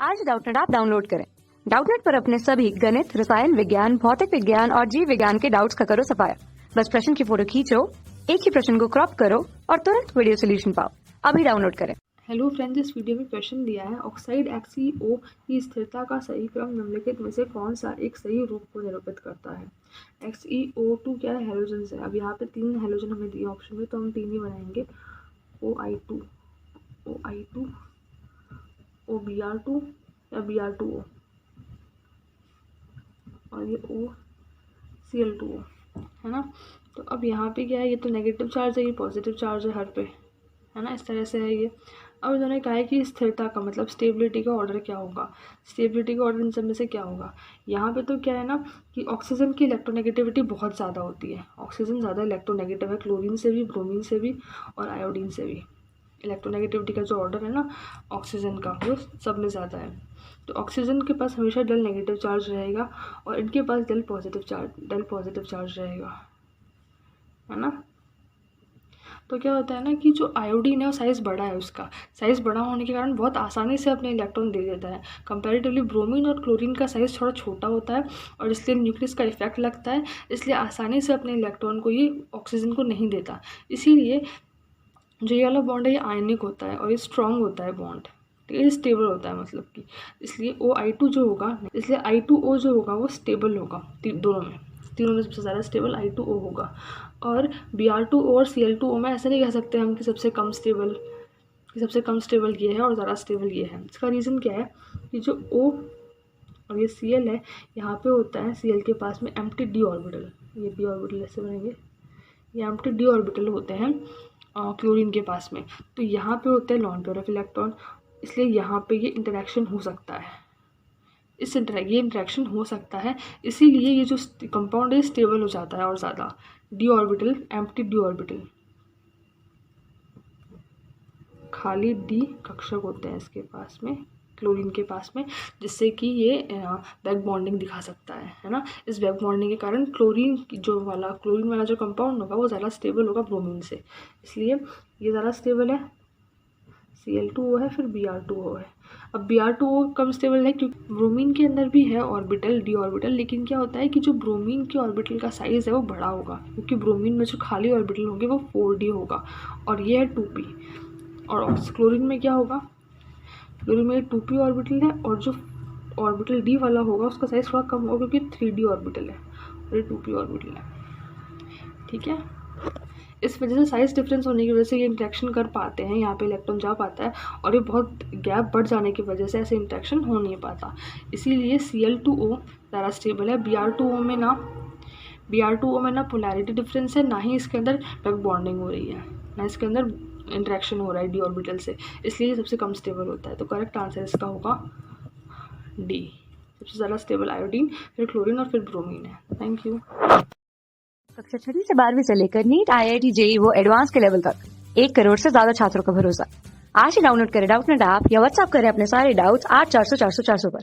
आज Doubtnut app download करें। Doubtnut पर अपने सभी गणित, रसायन विज्ञान, भौतिक विज्ञान और जीव विज्ञान के डाउट्स का करो सफाया। बस प्रश्न की फोटो खींचो, एक ही प्रश्न को क्रॉप करो और तुरंत वीडियो सोल्यूशन पाओ। अभी डाउनलोड करें। हेलो फ्रेंड्स, इस वीडियो में क्वेश्चन दिया है ऑक्साइड XeO की स्थिरता का सही क्रम निम्नलिखित में से कौन सा एक सही रूप को निरूपित करता है। XeO2 क्या है? हेलोजन है। अब यहाँ पे 3 हेलोजन हमें दिए ऑप्शन में, तो हम 3 ही बनाएंगे। OI2, OBr2 या Br2O और ये OCl2O है ना। तो अब यहाँ पे क्या है, ये तो नेगेटिव चार्ज है, ये पॉजिटिव चार्ज है हर पे, है ना। इस तरह से है ये। अब उन्होंने कहा है कि स्थिरता का मतलब स्टेबिलिटी का ऑर्डर क्या होगा, स्टेबिलिटी का ऑर्डर इन सब में से क्या होगा। यहाँ पे तो क्या है ना कि ऑक्सीजन की इलेक्ट्रोनेगेटिविटी बहुत ज़्यादा होती है। ऑक्सीजन ज़्यादा इलेक्ट्रोनेगेटिव है, क्लोरीन से भी, ब्रोमीन से भी और आयोडीन से भी। इलेक्ट्रोनेगेटिविटी का जो ऑर्डर है ना ऑक्सीजन का, वो सब में ज़्यादा है। तो ऑक्सीजन के पास हमेशा डेल नेगेटिव चार्ज रहेगा और इनके पास डेल पॉजिटिव चार्ज रहेगा, है ना। तो क्या होता है ना कि जो आयोडीन है वो साइज़ बड़ा है, उसका साइज़ बड़ा होने के कारण बहुत आसानी से अपने इलेक्ट्रॉन दे देता है। कंपैरेटिवली ब्रोमीन और क्लोरीन का साइज़ थोड़ा छोटा होता है और इसलिए न्यूक्लियस का इफेक्ट लगता है, इसलिए आसानी से अपने इलेक्ट्रॉन को ये ऑक्सीजन को नहीं देता। इसीलिए जो ये वाला बॉन्ड है ये आयनिक होता है और ये स्ट्रॉन्ग होता है बॉन्ड, ये स्टेबल होता है मतलब कि। इसलिए OI2 जो होगा, इसलिए I2O जो होगा वो स्टेबल होगा। तीनों में सबसे ज़्यादा स्टेबल I2O होगा। और Br2O और Cl2O में ऐसा नहीं कह सकते हम कि सबसे कम स्टेबल ये है और ज़्यादा स्टेबल ये है। इसका रीज़न क्या है कि जो O और ये Cl है, यहाँ पे होता है Cl के पास में एम्प्टी d ऑर्बिटल, ये d ऑर्बिटल ऐसे बनेंगे, ये एम्प्टी d ऑर्बिटल होते हैं क्लोरीन के पास में। तो यहाँ पे होता है लॉन पेयर ऑफ इलेक्ट्रॉन, इसलिए यहाँ पे ये इंटरेक्शन हो सकता है, ये इंटरेक्शन हो सकता है। इसीलिए ये जो कंपाउंड है स्टेबल हो जाता है और ज़्यादा। d orbital, empty d orbital, खाली d कक्षक होते हैं इसके पास में, क्लोरीन के पास में, जिससे कि ये बैक बॉन्डिंग दिखा सकता है ना। इस बैक बॉन्डिंग के कारण क्लोरीन वाला जो कंपाउंड होगा वो ज़्यादा स्टेबल होगा ब्रोमीन से, इसलिए ये ज़्यादा स्टेबल है। Cl2O है, फिर Br2O है। अब Br2O कम स्टेबल है क्योंकि ब्रोमीन के अंदर भी है ऑर्बिटल, d ऑर्बिटल, लेकिन क्या होता है कि जो ब्रोमीन के ऑर्बिटल का साइज़ है वो बड़ा होगा, क्योंकि ब्रोमीन में जो खाली ऑर्बिटल होंगे वो 4d होगा और ये है 2p। और क्लोरीन में क्या होगा, क्लोरीन में 2p ऑर्बिटल है और जो ऑर्बिटल d वाला होगा उसका साइज़ थोड़ा कम होगा क्योंकि 3d ऑर्बिटल है और ये 2p ऑर्बिटल है, ठीक है। इस वजह से साइज़ डिफरेंस होने की वजह से ये इंटरेक्शन कर पाते हैं, यहाँ पे इलेक्ट्रॉन जा पाता है, और ये बहुत गैप बढ़ जाने की वजह से ऐसे इंटरेक्शन हो नहीं पाता। इसीलिए Cl2O ज़्यादा स्टेबल है। Br2O में ना पोलैरिटी डिफरेंस है, ना ही इसके अंदर बैक बॉन्डिंग हो रही है, ना इसके अंदर इंटरेक्शन हो रहा है d ऑर्बिटल से, इसलिए ये सबसे कम स्टेबल होता है। तो करेक्ट आंसर इसका होगा D। सबसे ज़्यादा स्टेबल आयोडीन, फिर क्लोरीन और फिर ब्रोमीन है। Thank you. कक्षा 6वीं से 12वीं से लेकर नीट, IIT, JEE वो एडवांस के लेवल तक 1 करोड़ से ज्यादा छात्रों का भरोसा। आज ही डाउनलोड करें डाउटनेट ऐप या व्हाट्सएप करें अपने सारे डाउट्स 8400 400 400 पर।